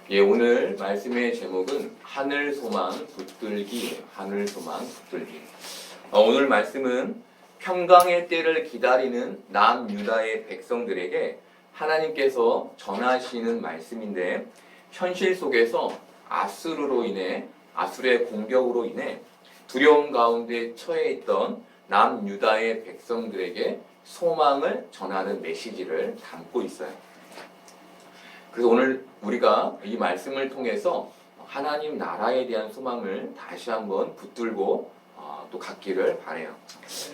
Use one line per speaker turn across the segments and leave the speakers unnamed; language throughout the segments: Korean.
예, 오늘 말씀의 제목은 하늘소망 붙들기, 하늘소망 붙들기. 오늘 말씀은 평강의 때를 기다리는 남유다의 백성들에게 하나님께서 전하시는 말씀인데, 현실 속에서 아수르의 공격으로 인해 두려움 가운데 처해 있던 남유다의 백성들에게 소망을 전하는 메시지를 담고 있어요. 그래서 오늘 우리가 이 말씀을 통해서 하나님 나라에 대한 소망을 다시 한번 붙들고 또 갖기를 바라요.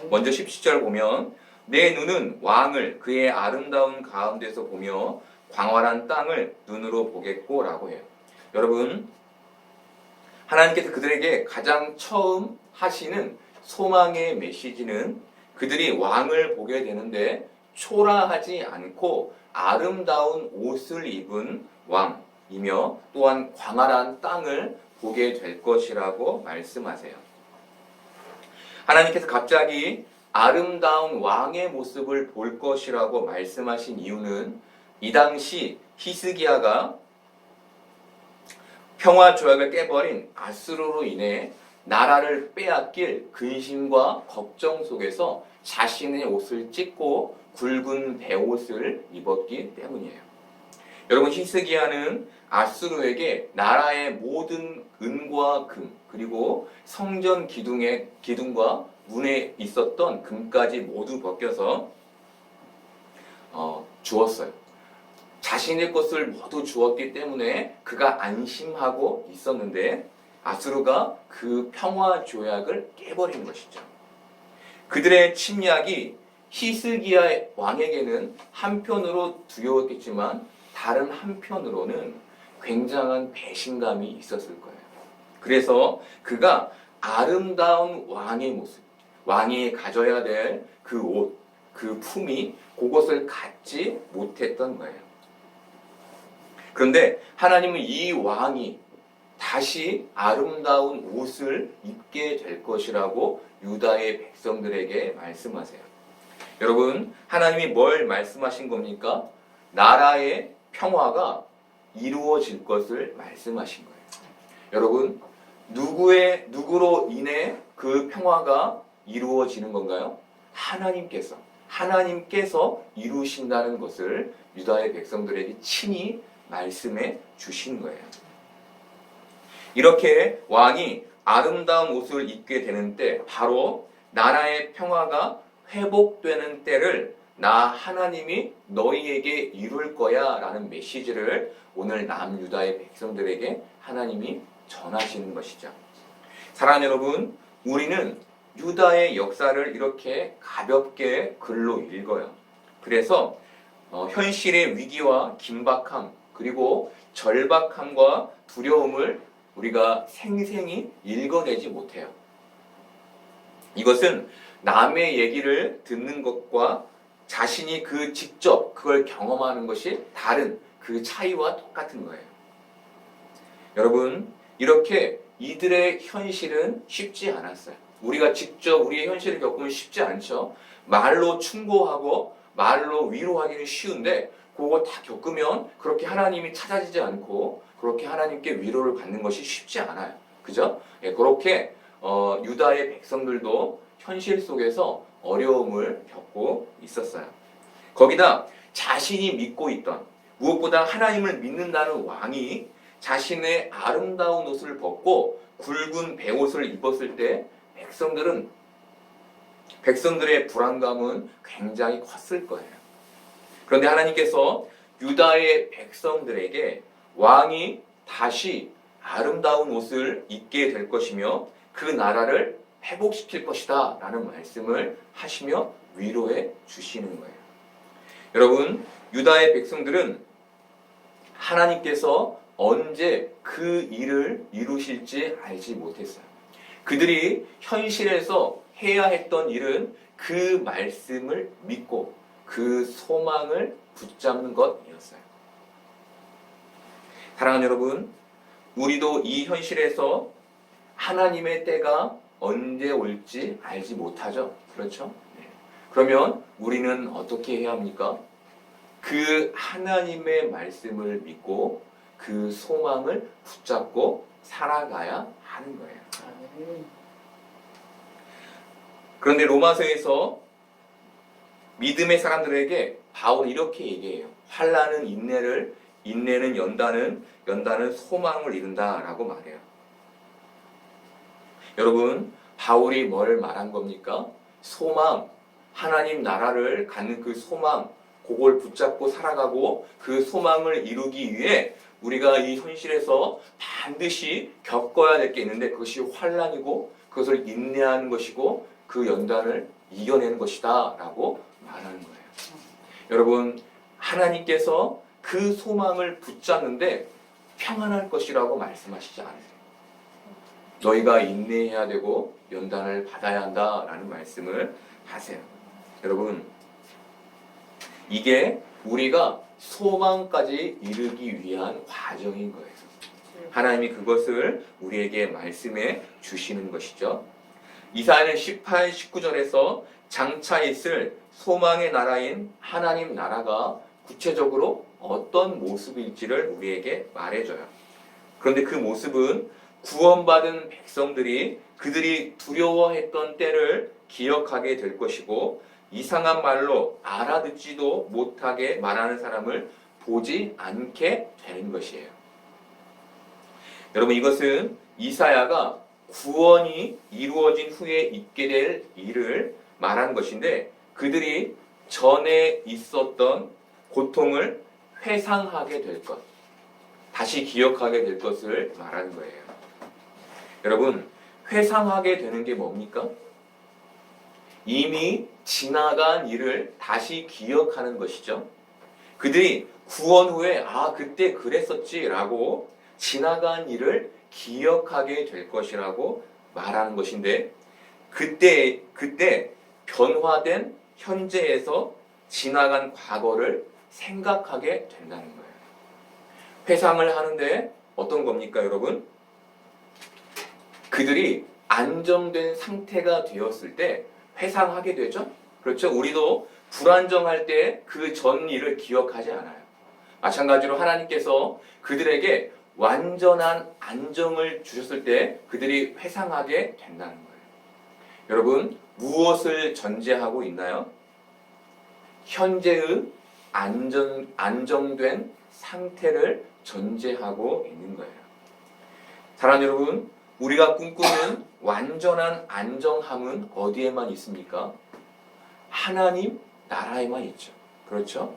먼저 17절 보면 내 눈은 왕을 그의 아름다운 가운데서 보며 광활한 땅을 눈으로 보겠고 라고 해요. 여러분, 하나님께서 그들에게 가장 처음 하시는 소망의 메시지는 그들이 왕을 보게 되는데 초라하지 않고 아름다운 옷을 입은 왕이며 또한 광활한 땅을 보게 될 것이라고 말씀하세요. 하나님께서 갑자기 아름다운 왕의 모습을 볼 것이라고 말씀하신 이유는 이 당시 히스기야가 평화 조약을 깨버린 아수르로 인해 나라를 빼앗길 근심과 걱정 속에서 자신의 옷을 찢고 굵은 베옷을 입었기 때문이에요. 여러분, 히스기야는 아수르에게 나라의 모든 은과 금, 그리고 성전 기둥과 문에 있었던 금까지 모두 벗겨서 주었어요. 자신의 것을 모두 주었기 때문에 그가 안심하고 있었는데 아수르가 그 평화 조약을 깨버린 것이죠. 그들의 침략이 히스기야 왕에게는 한편으로 두려웠겠지만 다른 한편으로는 굉장한 배신감이 있었을 거예요. 그래서 그가 아름다운 왕의 모습, 왕이 가져야 될 그 옷, 그 품위, 그것을 갖지 못했던 거예요. 그런데 하나님은 이 왕이 다시 아름다운 옷을 입게 될 것이라고 유다의 백성들에게 말씀하세요. 여러분, 하나님이 뭘 말씀하신 겁니까? 나라의 평화가 이루어질 것을 말씀하신 거예요. 여러분, 누구로 인해 그 평화가 이루어지는 건가요? 하나님께서 이루신다는 것을 유다의 백성들에게 친히 말씀해 주신 거예요. 이렇게 왕이 아름다운 옷을 입게 되는 때, 바로 나라의 평화가 회복되는 때를 나 하나님이 너희에게 이룰 거야 라는 메시지를 오늘 남유다의 백성들에게 하나님이 전하시는 것이죠. 사랑하는 여러분, 우리는 유다의 역사를 이렇게 가볍게 글로 읽어요. 그래서 현실의 위기와 긴박함, 그리고 절박함과 두려움을 우리가 생생히 읽어내지 못해요. 이것은 남의 얘기를 듣는 것과 자신이 직접 그걸 경험하는 것이 다른 그 차이와 똑같은 거예요. 여러분, 이렇게 이들의 현실은 쉽지 않았어요. 우리가 직접 우리의 현실을 겪으면 쉽지 않죠. 말로 충고하고 말로 위로하기는 쉬운데 그거 다 겪으면 그렇게 하나님이 찾아지지 않고 그렇게 하나님께 위로를 받는 것이 쉽지 않아요. 그죠? 예, 그렇게 유다의 백성들도 현실 속에서 어려움을 겪고 있었어요. 거기다 자신이 믿고 있던, 무엇보다 하나님을 믿는다는 왕이 자신의 아름다운 옷을 벗고 굵은 베옷을 입었을 때 백성들의 불안감은 굉장히 컸을 거예요. 그런데 하나님께서 유다의 백성들에게 왕이 다시 아름다운 옷을 입게 될 것이며 그 나라를 회복시킬 것이다 라는 말씀을 하시며 위로해 주시는 거예요. 여러분, 유다의 백성들은 하나님께서 언제 그 일을 이루실지 알지 못했어요. 그들이 현실에서 해야 했던 일은 그 말씀을 믿고 그 소망을 붙잡는 것이었어요. 사랑하는 여러분, 우리도 이 현실에서 하나님의 때가 언제 올지 알지 못하죠. 그렇죠? 네. 그러면 우리는 어떻게 해야 합니까? 그 하나님의 말씀을 믿고 그 소망을 붙잡고 살아가야 하는 거예요. 그런데 로마서에서 믿음의 사람들에게 바울이 이렇게 얘기해요. 환난은 인내를, 인내는 연단은 소망을 이룬다라고 말해요. 여러분, 바울이 뭘 말한 겁니까? 소망, 하나님 나라를 갖는 그 소망, 그걸 붙잡고 살아가고 그 소망을 이루기 위해 우리가 이 현실에서 반드시 겪어야 될 게 있는데 그것이 환난이고 그것을 인내하는 것이고 그 연단을 이겨내는 것이다 라고 말하는 거예요. 여러분, 하나님께서 그 소망을 붙잡는데 평안할 것이라고 말씀하시지 않으세요. 너희가 인내해야 되고 연단을 받아야 한다라는 말씀을 하세요. 여러분, 이게 우리가 소망까지 이르기 위한 과정인 거예요. 하나님이 그것을 우리에게 말씀해 주시는 것이죠. 이사야는 18, 19절에서 장차 있을 소망의 나라인 하나님 나라가 구체적으로 어떤 모습일지를 우리에게 말해줘요. 그런데 그 모습은 구원받은 백성들이 그들이 두려워했던 때를 기억하게 될 것이고 이상한 말로 알아듣지도 못하게 말하는 사람을 보지 않게 되는 것이에요. 여러분, 이것은 이사야가 구원이 이루어진 후에 있게 될 일을 말한 것인데 그들이 전에 있었던 고통을 회상하게 될 것, 다시 기억하게 될 것을 말하는 거예요. 여러분, 회상하게 되는 게 뭡니까? 이미 지나간 일을 다시 기억하는 것이죠. 그들이 구원 후에 그때 그랬었지라고 지나간 일을 기억하게 될 것이라고 말하는 것인데 그때 변화된 현재에서 지나간 과거를 생각하게 된다는 거예요. 회상을 하는데 어떤 겁니까, 여러분? 그들이 안정된 상태가 되었을 때 회상하게 되죠? 그렇죠? 우리도 불안정할 때 그 전 일을 기억하지 않아요. 마찬가지로 하나님께서 그들에게 완전한 안정을 주셨을 때 그들이 회상하게 된다는 거예요. 여러분, 무엇을 전제하고 있나요? 현재의 안정된 상태를 전제하고 있는 거예요. 사랑하는 여러분, 우리가 꿈꾸는 완전한 안정함은 어디에만 있습니까? 하나님 나라에만 있죠. 그렇죠?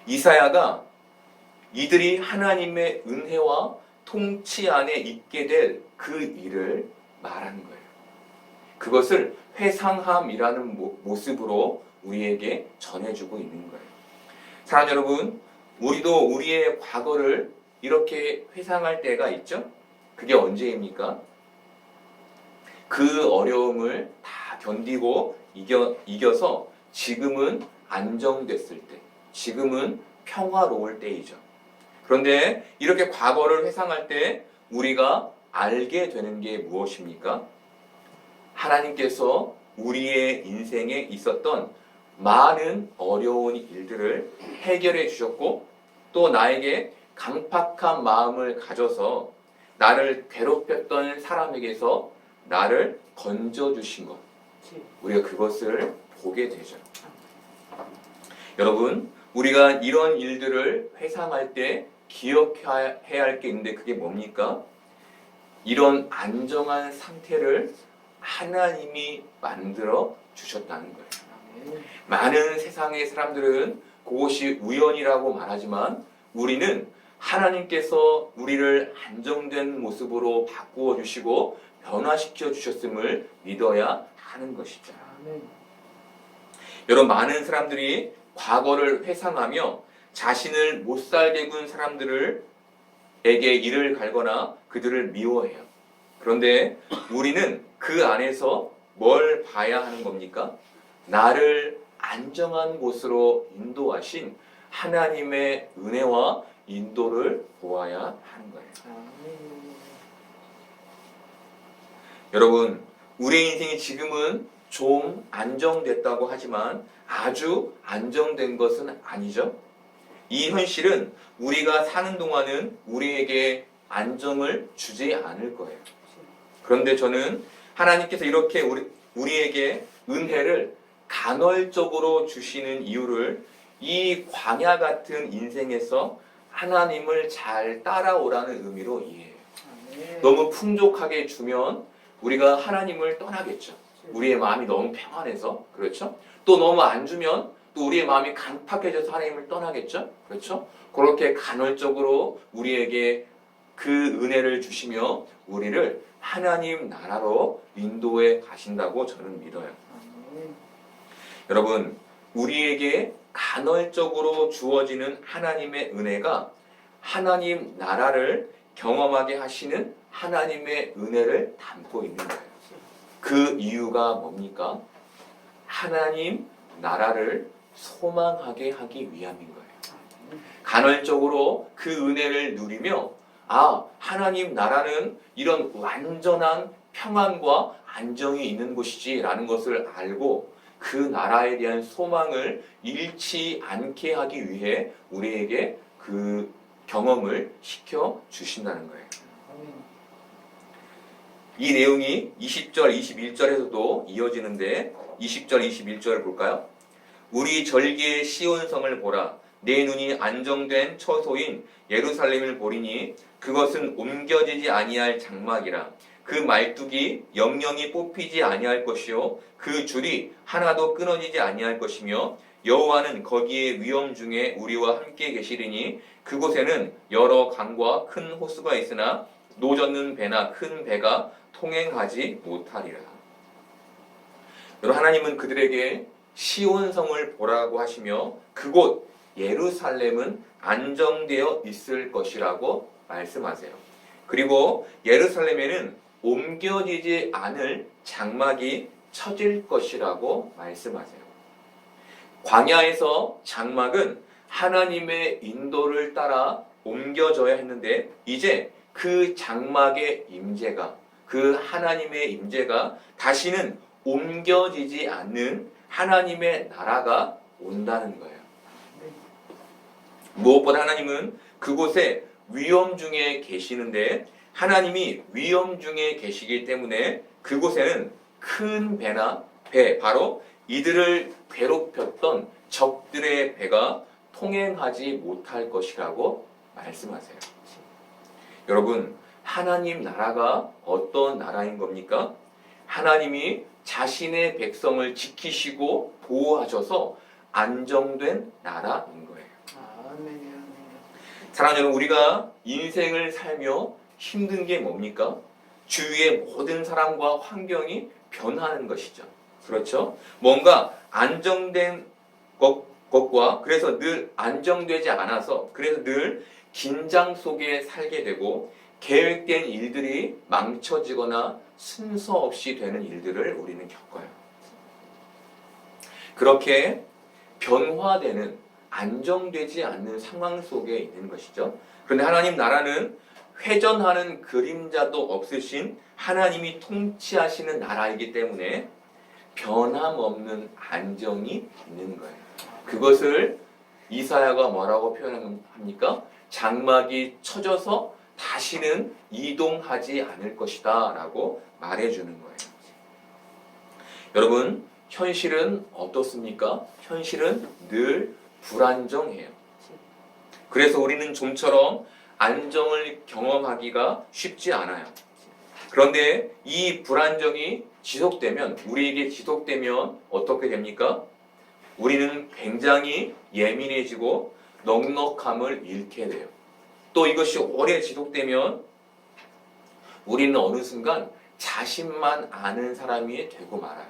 이사야가 이들이 하나님의 은혜와 통치 안에 있게 될 그 일을 말하는 거예요. 그것을 회상함이라는 모습으로 우리에게 전해주고 있는 거예요. 사랑하는 여러분, 우리도 우리의 과거를 이렇게 회상할 때가 있죠? 그게 언제입니까? 그 어려움을 다 견디고 이겨서 지금은 안정됐을 때, 지금은 평화로울 때이죠. 그런데 이렇게 과거를 회상할 때 우리가 알게 되는 게 무엇입니까? 하나님께서 우리의 인생에 있었던 많은 어려운 일들을 해결해 주셨고 또 나에게 강팍한 마음을 가져서 나를 괴롭혔던 사람에게서 나를 건져주신 것, 우리가 그것을 보게 되죠. 여러분, 우리가 이런 일들을 회상할 때 기억해야 할 게 있는데 그게 뭡니까? 이런 안정한 상태를 하나님이 만들어 주셨다는 거예요. 많은 세상의 사람들은 그것이 우연이라고 말하지만 우리는 하나님께서 우리를 안정된 모습으로 바꾸어 주시고 변화시켜 주셨음을 믿어야 하는 것이죠. 여러분, 많은 사람들이 과거를 회상하며 자신을 못 살게 군 사람들에게 이를 갈거나 그들을 미워해요. 그런데 우리는 그 안에서 뭘 봐야 하는 겁니까? 나를 안정한 곳으로 인도하신 하나님의 은혜와 인도를 보아야 하는 거예요. 여러분, 우리의 인생이 지금은 좀 안정됐다고 하지만 아주 안정된 것은 아니죠. 이 현실은 우리가 사는 동안은 우리에게 안정을 주지 않을 거예요. 그런데 저는 하나님께서 이렇게 우리에게 은혜를 간헐적으로 주시는 이유를 이 광야 같은 인생에서 하나님을 잘 따라오라는 의미로 이해해요. 너무 풍족하게 주면 우리가 하나님을 떠나겠죠. 우리의 마음이 너무 평안해서. 그렇죠? 또 너무 안 주면 또 우리의 마음이 강팍해져서 하나님을 떠나겠죠. 그렇죠? 그렇게 간헐적으로 우리에게 그 은혜를 주시며 우리를 하나님 나라로 인도해 가신다고 저는 믿어요. 여러분, 우리에게 간헐적으로 주어지는 하나님의 은혜가 하나님 나라를 경험하게 하시는 하나님의 은혜를 담고 있는 거예요. 그 이유가 뭡니까? 하나님 나라를 소망하게 하기 위함인 거예요. 간헐적으로 그 은혜를 누리며 하나님 나라는 이런 완전한 평안과 안정이 있는 곳이지 라는 것을 알고 그 나라에 대한 소망을 잃지 않게 하기 위해 우리에게 그 경험을 시켜 주신다는 거예요. 이 내용이 20절, 21절에서도 이어지는데 20절, 21절을 볼까요? 우리 절기의 시온성을 보라. 내 눈이 안정된 처소인 예루살렘을 보리니 그것은 옮겨지지 아니할 장막이라. 그 말뚝이 영영이 뽑히지 아니할 것이요 그 줄이 하나도 끊어지지 아니할 것이며 여호와는 거기에 위엄 중에 우리와 함께 계시리니 그곳에는 여러 강과 큰 호수가 있으나 노젓는 배나 큰 배가 통행하지 못하리라. 여러분, 하나님은 그들에게 시온성을 보라고 하시며 그곳 예루살렘은 안정되어 있을 것이라고 말씀하세요. 그리고 예루살렘에는 옮겨지지 않을 장막이 쳐질 것이라고 말씀하세요. 광야에서 장막은 하나님의 인도를 따라 옮겨져야 했는데 이제 그 장막의 임재가, 그 하나님의 임재가 다시는 옮겨지지 않는 하나님의 나라가 온다는 거예요. 무엇보다 하나님은 그곳에 위엄 중에 계시는데 하나님이 위엄 중에 계시기 때문에 그곳에는 큰 배나 배, 바로 이들을 괴롭혔던 적들의 배가 통행하지 못할 것이라고 말씀하세요. 여러분, 하나님 나라가 어떤 나라인 겁니까? 하나님이 자신의 백성을 지키시고 보호하셔서 안정된 나라인 거예요. 사랑하는 여러분, 우리가 인생을 살며 힘든 게 뭡니까? 주위의 모든 사람과 환경이 변하는 것이죠. 그렇죠? 뭔가 안정된 것과 그래서 늘 안정되지 않아서 그래서 늘 긴장 속에 살게 되고 계획된 일들이 망쳐지거나 순서 없이 되는 일들을 우리는 겪어요. 그렇게 변화되는 안정되지 않는 상황 속에 있는 것이죠. 그런데 하나님 나라는 회전하는 그림자도 없으신 하나님이 통치하시는 나라이기 때문에 변함없는 안정이 있는 거예요. 그것을 이사야가 뭐라고 표현합니까? 장막이 쳐져서 다시는 이동하지 않을 것이다 라고 말해주는 거예요. 여러분, 현실은 어떻습니까? 현실은 늘 불안정해요. 그래서 우리는 좀처럼 안정을 경험하기가 쉽지 않아요. 그런데 이 불안정이 지속되면, 우리에게 지속되면 어떻게 됩니까? 우리는 굉장히 예민해지고 넉넉함을 잃게 돼요. 또 이것이 오래 지속되면 우리는 어느 순간 자신만 아는 사람이 되고 말아요.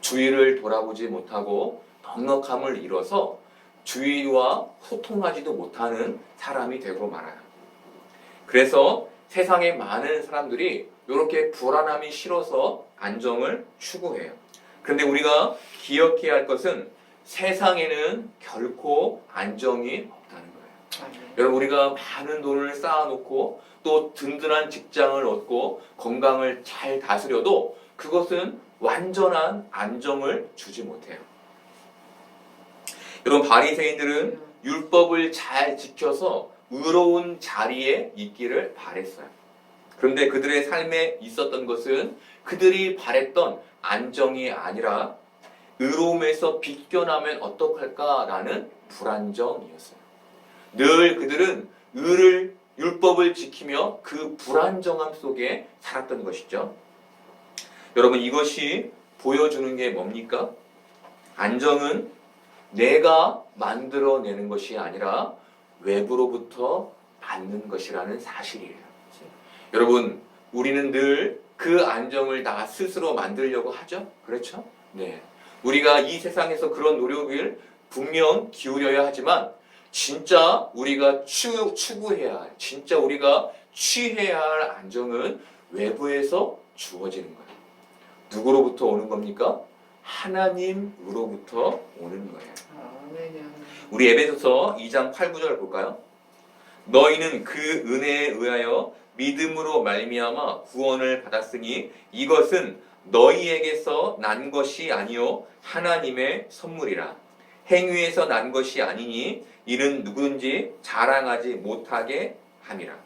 주위를 돌아보지 못하고 넉넉함을 잃어서 주위와 소통하지도 못하는 사람이 되고 말아요. 그래서 세상에 많은 사람들이 이렇게 불안함이 싫어서 안정을 추구해요. 그런데 우리가 기억해야 할 것은 세상에는 결코 안정이 없다는 거예요. 여러분, 우리가 많은 돈을 쌓아놓고 또 든든한 직장을 얻고 건강을 잘 다스려도 그것은 완전한 안정을 주지 못해요. 여러분, 바리새인들은 율법을 잘 지켜서 의로운 자리에 있기를 바랬어요. 그런데 그들의 삶에 있었던 것은 그들이 바랬던 안정이 아니라 의로움에서 비껴나면 어떡할까라는 불안정이었어요. 늘 그들은 율법을 지키며 그 불안정함 속에 살았던 것이죠. 여러분, 이것이 보여주는 게 뭡니까? 안정은 내가 만들어내는 것이 아니라 외부로부터 받는 것이라는 사실이에요. 여러분, 우리는 늘 그 안정을 나 스스로 만들려고 하죠? 그렇죠? 네. 우리가 이 세상에서 그런 노력을 분명 기울여야 하지만 진짜 우리가 추구해야 할, 진짜 우리가 취해야 할 안정은 외부에서 주어지는 거예요. 누구로부터 오는 겁니까? 하나님으로부터 오는 거예요. 우리 에베소서 2장 8, 9절 볼까요? 너희는 그 은혜에 의하여 믿음으로 말미암아 구원을 받았으니 이것은 너희에게서 난 것이 아니요 하나님의 선물이라. 행위에서 난 것이 아니니 이는 누구든지 자랑하지 못하게 함이라.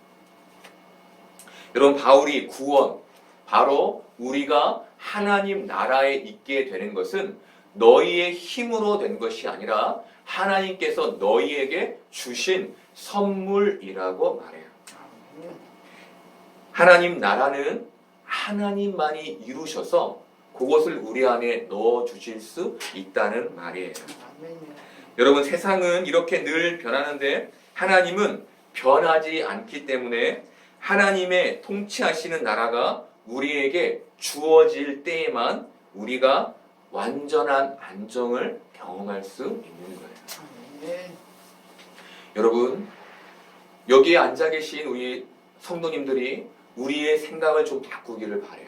여러분, 바울이 구원, 바로 우리가 하나님 나라에 있게 되는 것은 너희의 힘으로 된 것이 아니라 하나님께서 너희에게 주신 선물이라고 말해요. 하나님 나라는 하나님만이 이루셔서 그것을 우리 안에 넣어 주실 수 있다는 말이에요. 여러분, 세상은 이렇게 늘 변하는데 하나님은 변하지 않기 때문에 하나님의 통치하시는 나라가 우리에게 주어질 때에만 우리가 완전한 안정을 경험할 수 있는 거예요. 여러분, 여기에 앉아 계신 우리 성도님들이 우리의 생각을 좀 바꾸기를 바라요.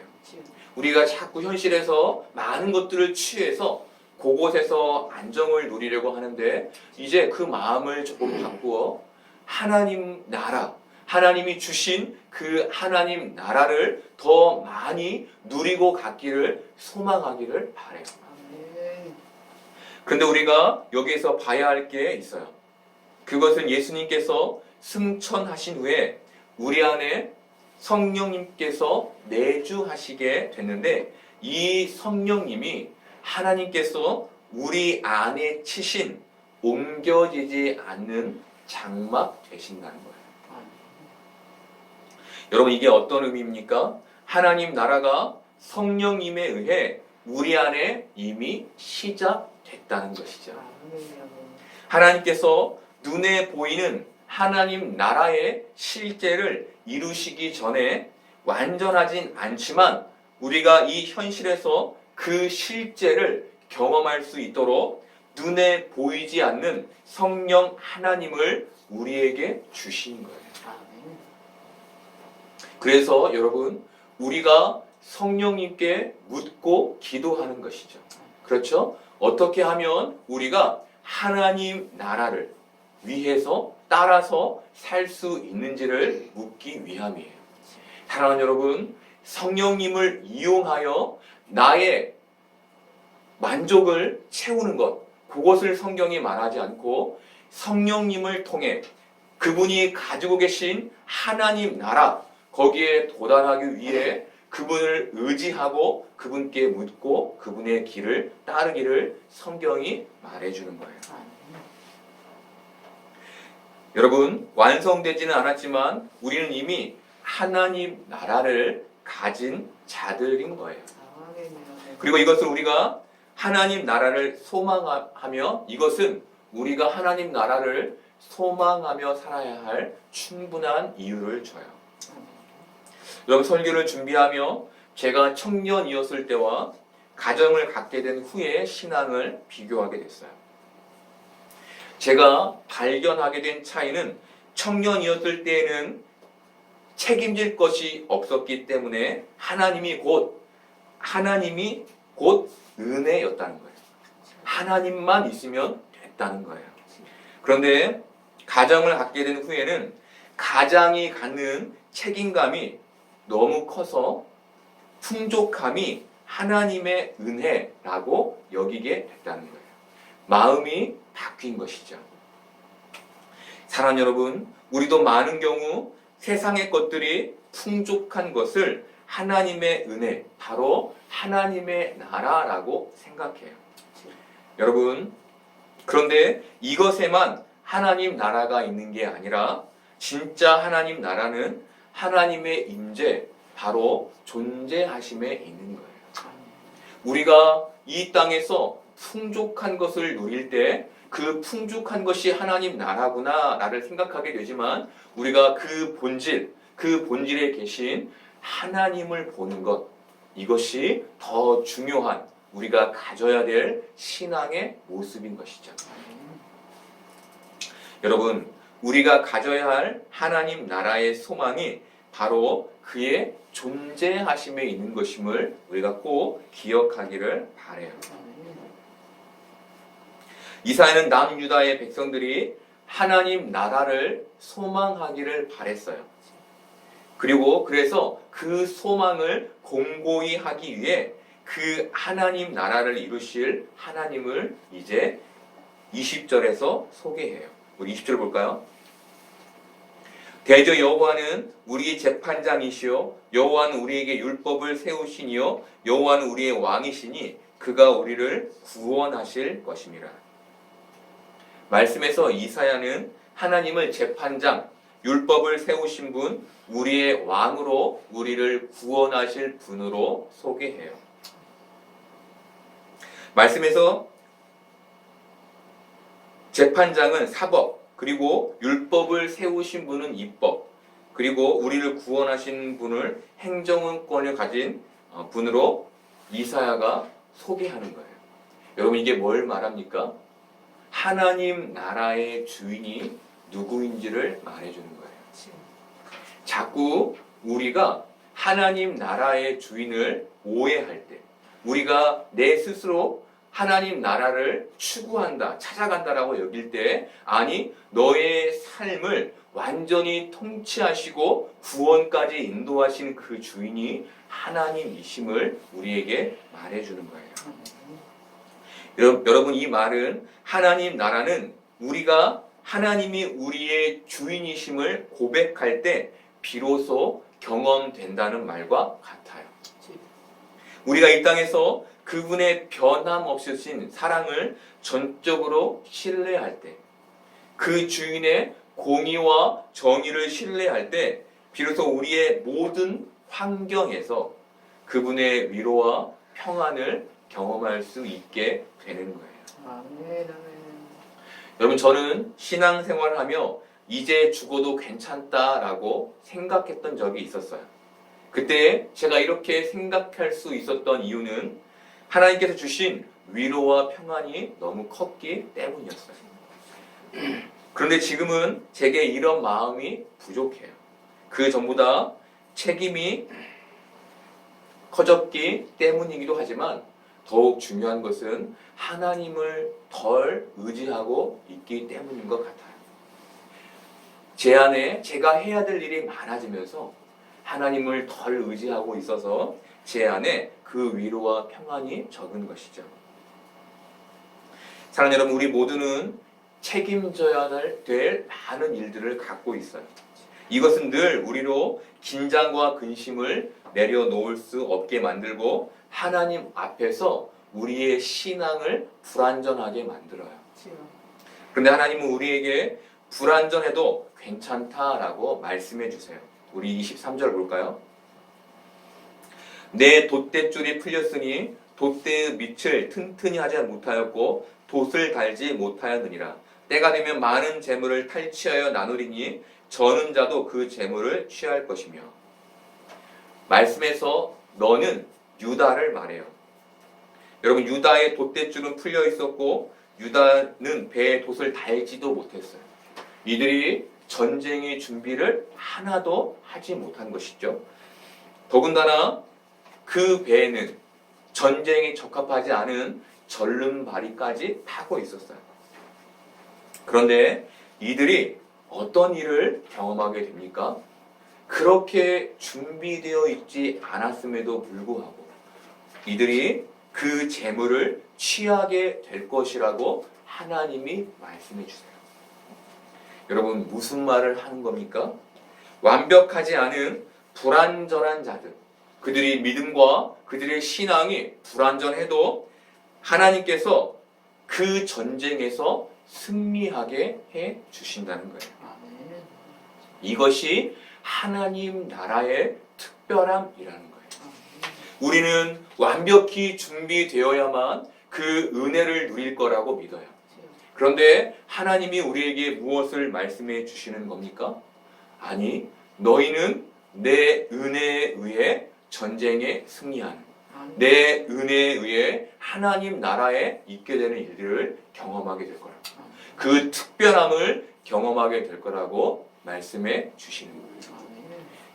우리가 자꾸 현실에서 많은 것들을 취해서 그곳에서 안정을 누리려고 하는데 이제 그 마음을 조금 바꾸어 하나님 나라, 하나님이 주신 그 하나님 나라를 더 많이 누리고 갔기를 소망하기를 바라요. 그런데 우리가 여기에서 봐야 할 게 있어요. 그것은 예수님께서 승천하신 후에 우리 안에 성령님께서 내주하시게 됐는데 이 성령님이 하나님께서 우리 안에 치신 옮겨지지 않는 장막 되신다는 거예요. 여러분, 이게 어떤 의미입니까? 하나님 나라가 성령님에 의해 우리 안에 이미 시작됐다는 것이죠. 하나님께서 눈에 보이는 하나님 나라의 실제를 이루시기 전에 완전하진 않지만 우리가 이 현실에서 그 실제를 경험할 수 있도록 눈에 보이지 않는 성령 하나님을 우리에게 주신 거예요. 그래서 여러분, 우리가 성령님께 묻고 기도하는 것이죠. 그렇죠? 어떻게 하면 우리가 하나님 나라를 위해서 따라서 살 수 있는지를 묻기 위함이에요. 사랑하는 여러분, 성령님을 이용하여 나의 만족을 채우는 것, 그것을 성경이 말하지 않고 성령님을 통해 그분이 가지고 계신 하나님 나라, 거기에 도달하기 위해 그분을 의지하고 그분께 묻고 그분의 길을 따르기를 성경이 말해주는 거예요. 여러분, 완성되지는 않았지만 우리는 이미 하나님 나라를 가진 자들인 거예요. 그리고 이것을 우리가 하나님 나라를 소망하며 이것은 우리가 하나님 나라를 소망하며 살아야 할 충분한 이유를 줘요. 여러분, 설교를 준비하며 제가 청년이었을 때와 가정을 갖게 된 후의 신앙을 비교하게 됐어요. 제가 발견하게 된 차이는 청년이었을 때에는 책임질 것이 없었기 때문에 하나님이 곧 은혜였다는 거예요. 하나님만 있으면 됐다는 거예요. 그런데 가정을 갖게 된 후에는 가장이 갖는 책임감이 너무 커서 풍족함이 하나님의 은혜라고 여기게 됐다는 거예요. 마음이 바뀐 것이죠. 사랑하는 여러분, 우리도 많은 경우 세상의 것들이 풍족한 것을 하나님의 은혜, 바로 하나님의 나라라고 생각해요. 여러분, 그런데 이것에만 하나님 나라가 있는 게 아니라 진짜 하나님 나라는 하나님의 임재, 바로 존재하심에 있는 거예요. 우리가 이 땅에서 풍족한 것을 누릴 때 그 풍족한 것이 하나님 나라구나 나를 생각하게 되지만 우리가 그 본질에 계신 하나님을 보는 것, 이것이 더 중요한 우리가 가져야 될 신앙의 모습인 것이죠. 여러분, 우리가 가져야 할 하나님 나라의 소망이 바로 그의 존재하심에 있는 것임을 우리가 꼭 기억하기를 바라요. 이사야는 남유다의 백성들이 하나님 나라를 소망하기를 바랬어요. 그리고 그래서 그 소망을 공고히 하기 위해 그 하나님 나라를 이루실 하나님을 이제 20절에서 소개해요. 우리 20절 볼까요? 대저 여호와는 우리 재판장이시요 여호와는 우리에게 율법을 세우시니요 여호와는 우리의 왕이시니 그가 우리를 구원하실 것임이라. 말씀에서 이사야는 하나님을 재판장, 율법을 세우신 분, 우리의 왕으로 우리를 구원하실 분으로 소개해요. 말씀에서 재판장은 사법, 그리고 율법을 세우신 분은 입법, 그리고 우리를 구원하신 분을 행정권을 가진 분으로 이사야가 소개하는 거예요. 여러분, 이게 뭘 말합니까? 하나님 나라의 주인이 누구인지를 말해주는 거예요. 자꾸 우리가 하나님 나라의 주인을 오해할 때, 우리가 내 스스로 하나님 나라를 추구한다, 찾아간다라고 여길 때, 아니, 너의 삶을 완전히 통치하시고 구원까지 인도하신 그 주인이 하나님이심을 우리에게 말해주는 거예요. 여러분, 이 말은 하나님 나라는 우리가 하나님이 우리의 주인이심을 고백할 때 비로소 경험된다는 말과 같아요. 우리가 이 땅에서 그분의 변함없으신 사랑을 전적으로 신뢰할 때, 그 주인의 공의와 정의를 신뢰할 때 비로소 우리의 모든 환경에서 그분의 위로와 평안을 경험할 수 있게 되는 거예요. 아멘. 여러분, 저는 신앙생활을 하며 이제 죽어도 괜찮다라고 생각했던 적이 있었어요. 그때 제가 이렇게 생각할 수 있었던 이유는 하나님께서 주신 위로와 평안이 너무 컸기 때문이었어요. 그런데 지금은 제게 이런 마음이 부족해요. 그 전보다 책임이 커졌기 때문이기도 하지만 더욱 중요한 것은 하나님을 덜 의지하고 있기 때문인 것 같아요. 제 안에 제가 해야 될 일이 많아지면서 하나님을 덜 의지하고 있어서 제 안에 그 위로와 평안이 적은 것이죠. 사랑하는 여러분, 우리 모두는 책임져야 될 많은 일들을 갖고 있어요. 이것은 늘 우리로 긴장과 근심을 내려놓을 수 없게 만들고 하나님 앞에서 우리의 신앙을 불완전하게 만들어요. 그런데 하나님은 우리에게 불완전해도 괜찮다라고 말씀해 주세요. 우리 23절 볼까요? 내 돛대줄이 풀렸으니 돛대의 밑을 튼튼히 하지 못하였고 돛을 달지 못하였느니라. 때가 되면 많은 재물을 탈취하여 나누리니 저는 자도 그 재물을 취할 것이며. 말씀에서 너는 유다를 말해요. 여러분, 유다의 돛대줄은 풀려 있었고 유다는 배에 돛을 달지도 못했어요. 이들이 전쟁의 준비를 하나도 하지 못한 것이죠. 더군다나 그 배에는 전쟁에 적합하지 않은 절름발이까지 타고 있었어요. 그런데 이들이 어떤 일을 경험하게 됩니까? 그렇게 준비되어 있지 않았음에도 불구하고 이들이 그 재물을 취하게 될 것이라고 하나님이 말씀해 주세요. 여러분 무슨 말을 하는 겁니까? 완벽하지 않은 불완전한 자들, 그들이 믿음과 그들의 신앙이 불완전해도 하나님께서 그 전쟁에서 승리하게 해 주신다는 거예요. 이것이 하나님 나라의 특별함이라는 거예요. 우리는 완벽히 준비되어야만 그 은혜를 누릴 거라고 믿어요. 그런데 하나님이 우리에게 무엇을 말씀해 주시는 겁니까? 아니, 너희는 내 은혜에 의해 전쟁에 승리하는, 내 은혜에 의해 하나님 나라에 있게 되는 일들을 경험하게 될 거라고, 그 특별함을 경험하게 될 거라고 말씀해 주시는 거예요.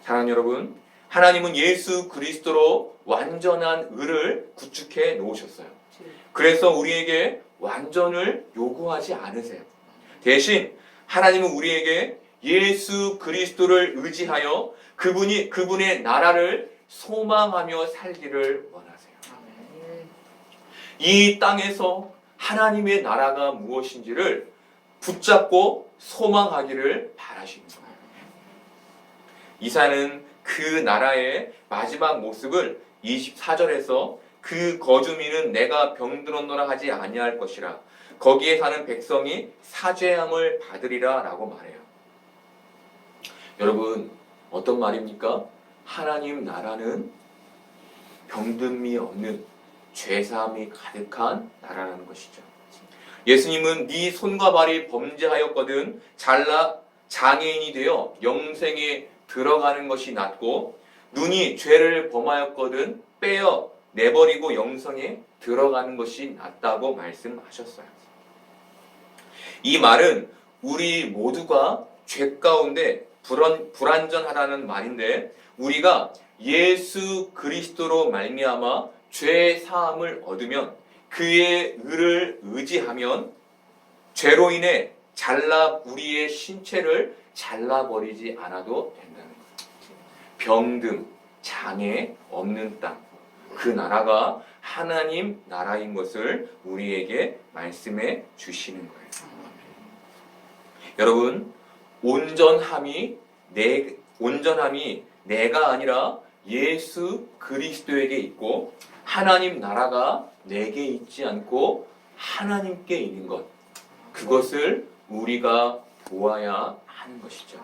사랑하는 여러분, 하나님은 예수 그리스도로 완전한 의를 구축해 놓으셨어요. 그래서 우리에게 완전을 요구하지 않으세요. 대신 하나님은 우리에게 예수 그리스도를 의지하여 그분의 나라를 소망하며 살기를 원하세요. 이 땅에서 하나님의 나라가 무엇인지를 붙잡고 소망하기를 바라시는 거예요. 이사야는 그 나라의 마지막 모습을 24절에서 그 거주민은 내가 병들었노라 하지 아니할 것이라 거기에 사는 백성이 사죄함을 받으리라 라고 말해요. 여러분, 어떤 말입니까? 하나님 나라는 병듦이 없는 죄사함이 가득한 나라라는 것이죠. 예수님은 네 손과 발이 범죄하였거든 장애인이 되어 영생에 들어가는 것이 낫고 눈이 죄를 범하였거든 빼어 내버리고 영생에 들어가는 것이 낫다고 말씀하셨어요. 이 말은 우리 모두가 죄 가운데 불완전하다는 말인데, 우리가 예수 그리스도로 말미암아 죄 사함을 얻으면 그의 의를 의지하면 죄로 인해 우리의 신체를 잘라버리지 않아도 된다는 거예요. 병듦, 장애 없는 땅, 그 나라가 하나님 나라인 것을 우리에게 말씀해 주시는 거예요. 여러분, 온전함이 내가 아니라 예수 그리스도에게 있고 하나님 나라가 내게 있지 않고 하나님께 있는 것, 그것을 우리가 보아야 하는 것이죠.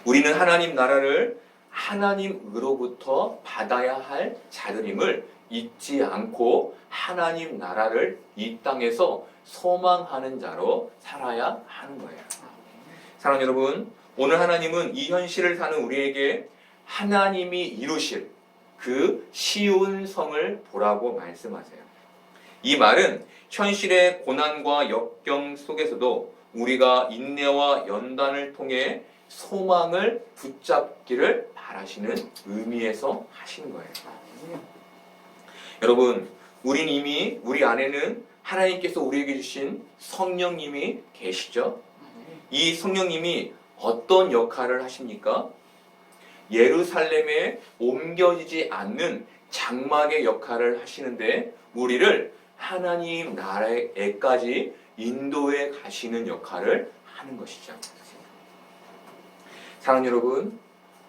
우리는 하나님 나라를 하나님으로부터 받아야 할 자들임을 잊지 않고 하나님 나라를 이 땅에서 소망하는 자로 살아야 하는 거예요. 사랑하는 여러분, 오늘 하나님은 이 현실을 사는 우리에게 하나님이 이루실 그 시온 성을 보라고 말씀하세요. 이 말은 현실의 고난과 역경 속에서도 우리가 인내와 연단을 통해 소망을 붙잡기를 바라시는 의미에서 하신 거예요. 여러분, 우리 안에는 하나님께서 우리에게 주신 성령님이 계시죠? 이 성령님이 어떤 역할을 하십니까? 예루살렘에 옮겨지지 않는 장막의 역할을 하시는데 우리를 하나님 나라에까지 인도해 가시는 역할을 하는 것이죠. 사랑하는 여러분,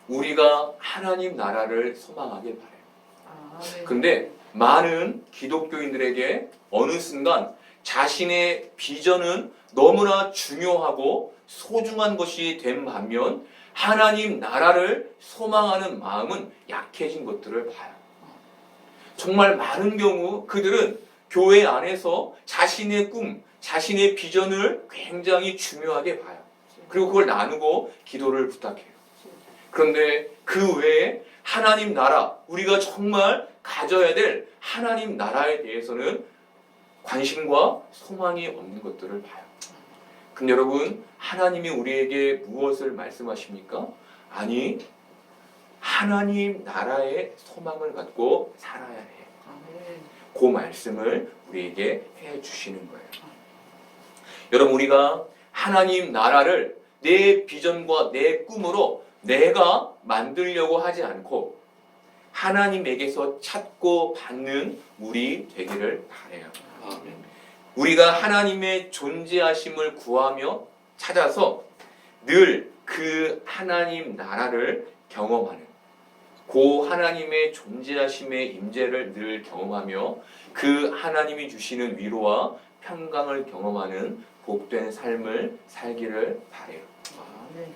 우리가 하나님 나라를 소망하길 바라요. 근데 많은 기독교인들에게 어느 순간 자신의 비전은 너무나 중요하고 소중한 것이 된 반면 하나님 나라를 소망하는 마음은 약해진 것들을 봐요. 정말 많은 경우 그들은 교회 안에서 자신의 꿈, 자신의 비전을 굉장히 중요하게 봐요. 그리고 그걸 나누고 기도를 부탁해요. 그런데 그 외에 하나님 나라, 우리가 정말 가져야 될 하나님 나라에 대해서는 관심과 소망이 없는 것들을 봐요. 근데 여러분, 하나님이 우리에게 무엇을 말씀하십니까? 아니, 하나님 나라의 소망을 갖고 살아야 해. 그 말씀을 우리에게 해 주시는 거예요. 여러분, 우리가 하나님 나라를 내 비전과 내 꿈으로 내가 만들려고 하지 않고 하나님에게서 찾고 받는 우리 되기를 바라요. 우리가 하나님의 존재하심을 구하며 찾아서 늘 그 하나님 나라를 경험하는, 그 하나님의 존재하심의 임재를 늘 경험하며 그 하나님이 주시는 위로와 평강을 경험하는 복된 삶을 살기를 바라요. 아멘.